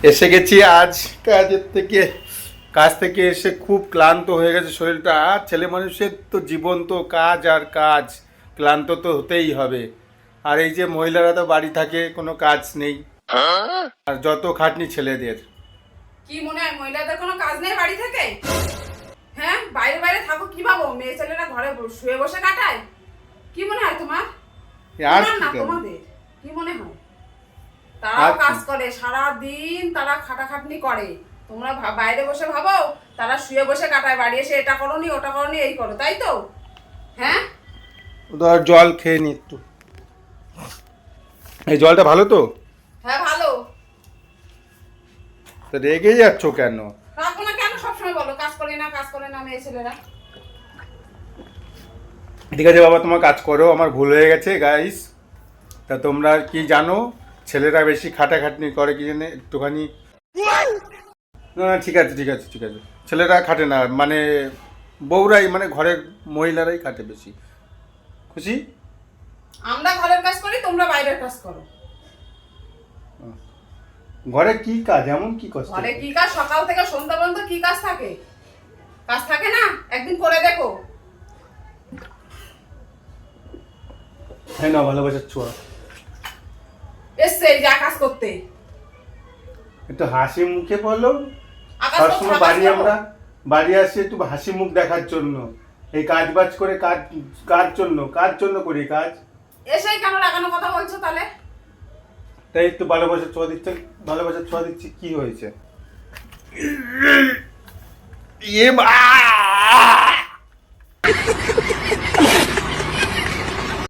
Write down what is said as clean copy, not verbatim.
এসে গেছি আজ কাজ থেকে এসে খুব ক্লান্ত হয়ে গেছে শরীরটা। আর ছেলে মানুষের তো জীবন তো কাজ আর কাজ, ক্লান্ত তো হতেই হবে। আর এই যে মহিলারা তো বাড়ি থাকে, কোনো কাজ নেই, আর যত খাটনি ছেলেদের। কি মনে হয় মহিলাদের কোনো কাজ নেই বাড়ি থেকে? হ্যাঁ, বাইরে বাইরে থাকো কি ভাবো? মেয়ে ছেলেরা ঘরে শুয়ে বসে কাটায়? কি মনে হয় তোমার? আর তোমার না কি করবে? তোমাদের কি মনে হয়? তারাও আর কাজ কি? করে, সারা দিন তারা খাটাখাটনি করে। তোমরা বাইরে বসে ভাবো তারা শুয়ে বসে কাটায়, বাড়ি এসে এটা করোনি ওটা করোনি এই করো, তাই তো? হ্যাঁ, ধর জল খেয়ে নি একটু। এই জলটা ভালো তো? হ্যাঁ ভালো। তো রেগে যাচ্ছ কেন? রাখো না কেন? সবসময় বলো কাজ করে না কাজ করে না মেয়ে ছেলেরা। ঠিক আছে বাবা, তোমার কাজ করো, আমার ভুল হয়ে গেছে গাইস। তা তোমরা কি জানো ছেলেরা বেশি খাটাখাটনি করে কি জানে একটুখানি? না না, ঠিক আছে ঠিক আছে ঠিক আছে, ছেলেরা খাটে না, মানে বউরাই, মানে ঘরের মহিলারাই খাটে বেশি। খুশি? আমরা ঘরের কাজ করি, তোমরা বাইরের কাজ করো। ঘরে কি কাজ, এমন কি কষ্ট? ঘরে কি কাজ? সকাল থেকে সন্ধ্যা পর্যন্ত কি কাজ থাকে? কাজ থাকে না? একদিন করে দেখো। হ্যাঁ না, ভালোবাসার ছোঁয়া। এসছে এই যে আকাশ করতে। একটু হাসি মুখে বলো। আকাশ করতে সবসময় আকাশ করো। বাড়ি আসি একটু হাসি মুখ দেখার জন্য। এই কাজ বাজ করে কার জন্য করি কাজ। এসেই কেন লাগানো কথা বলছো তাহলে? তাই একটু ভালোবাসার ছোঁয়া দিচ্ছে, ভালোবাসার ছোঁয়া দিচ্ছি, কি হয়েছে? ইয়ে বা